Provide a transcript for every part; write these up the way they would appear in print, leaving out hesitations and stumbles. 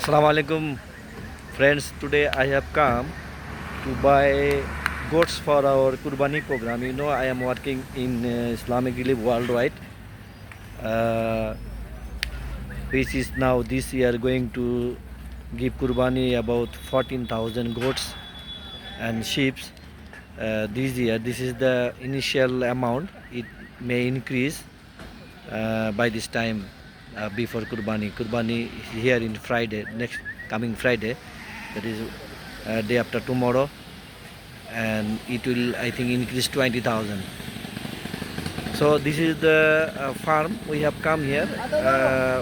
Assalamu alaikum friends. Today I have come to buy goats for our Kurbani program. You know, I am working in Islamic Relief Worldwide, uh, which is now this year going to give Kurbani about 14,000 goats and sheep. This year, this is the initial amount. It may increase by this time before Kurbani. Kurbani is here in Friday, next coming Friday, that is day after tomorrow, and it will, I think, increase 20,000. So this is the farm. We have come here.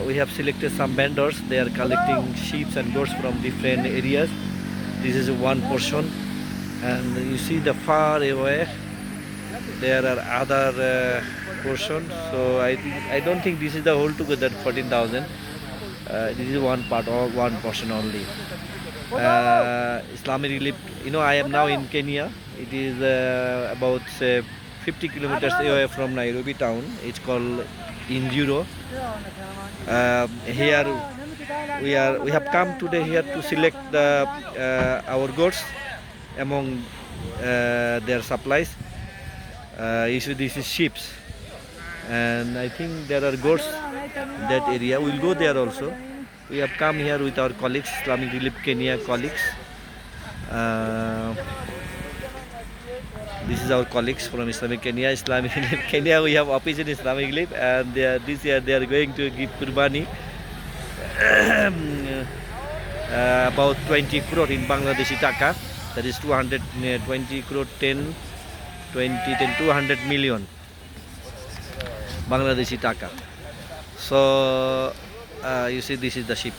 We have selected some vendors. They are collecting sheep and goats from different areas. This is one portion, and you see the far away there are other portions. So I don't think this is the whole together 14,000. This is one part or one portion only. Islamic Relief. You know, I am now in Kenya. It is about 50 kilometers away from Nairobi town. It's called Injuro. Here we have come today here to select the our goats among their supplies. Usually this is sheep, and I think there are goats in that area. We'll go there also. We have come here with our colleagues, Islamic Relief Kenya colleagues. This is our colleagues from Islamic Kenya. Islamic Relief Kenya, we have office in Islamic Relief, and this year they are going to give Kurbani about 20 crore in Bangladeshi taka. That is 220 crore, 200 million Bangladeshi taka. So you see, this is the sheep.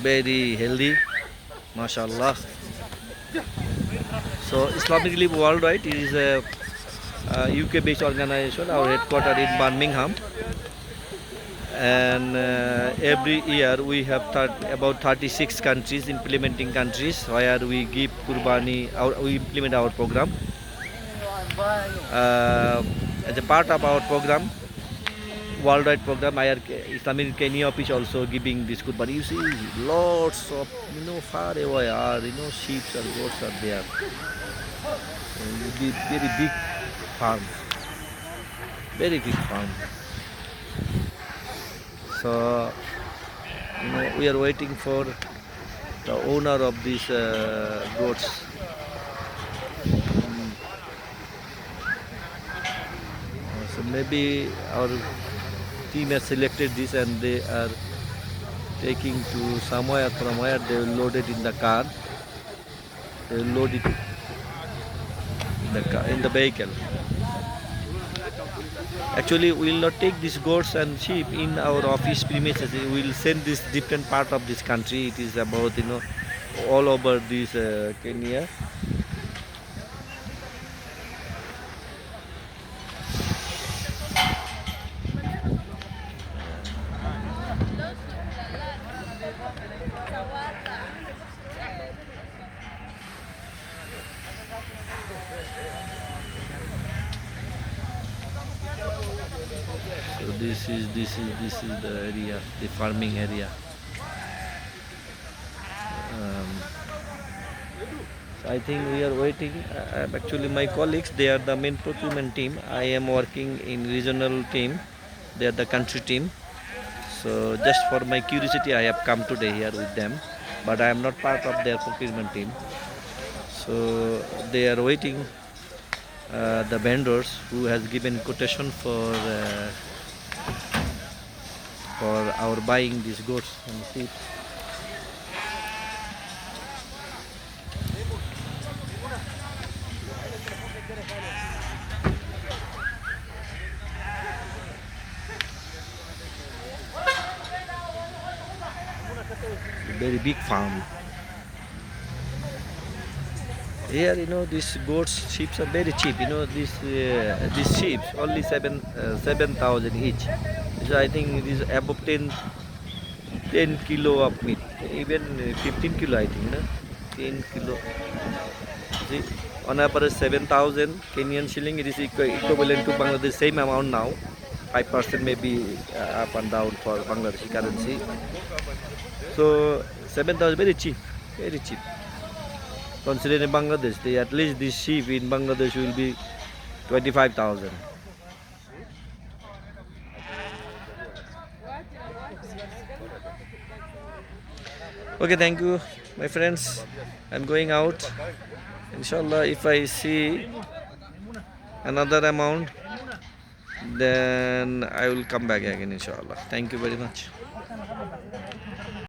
Very healthy, mashallah. So Islamic Relief Worldwide is a UK based organization. Our headquarters in Birmingham, and every year we have about 36 countries, implementing countries, where we give Kurbani, we implement our program. As a part of our program, worldwide program, Islamic Kenya office also giving this Kurbani. You see, lots of, far away are, sheep and goats are there. Very big farm, very big farm. So, we are waiting for the owner of these goats. So maybe our team has selected this, and they are taking to somewhere, from where they will load it in the car. They will load it in the vehicle. Actually, we will not take these goats and sheep in our office premises. We will send this different part of this country. It is about, all over this Kenya. So this is the area, the farming area. So I think we are waiting. Actually, my colleagues, they are the main procurement team. I am working in regional team. They are the country team. So just for my curiosity, I have come today here with them, but I am not part of their procurement team. So they are waiting the vendors who has given quotation for our buying these goats and sheep. Very big farm. Here, these goats, sheep are very cheap. These sheep only 7,000 each. So I think it is above 10 kilo of meat, even 15 kilo, I think, 10 kilo. See, on average 7,000 Kenyan shilling. It is equivalent to Bangladesh, same amount now. 5% maybe up and down for Bangladeshi currency. So 7,000 very cheap, very cheap. Considering Bangladesh, at least this sheep in Bangladesh will be 25,000. Okay, thank you, my friends. I'm going out. Inshallah, if I see another amount, then I will come back again, inshallah. Thank you very much.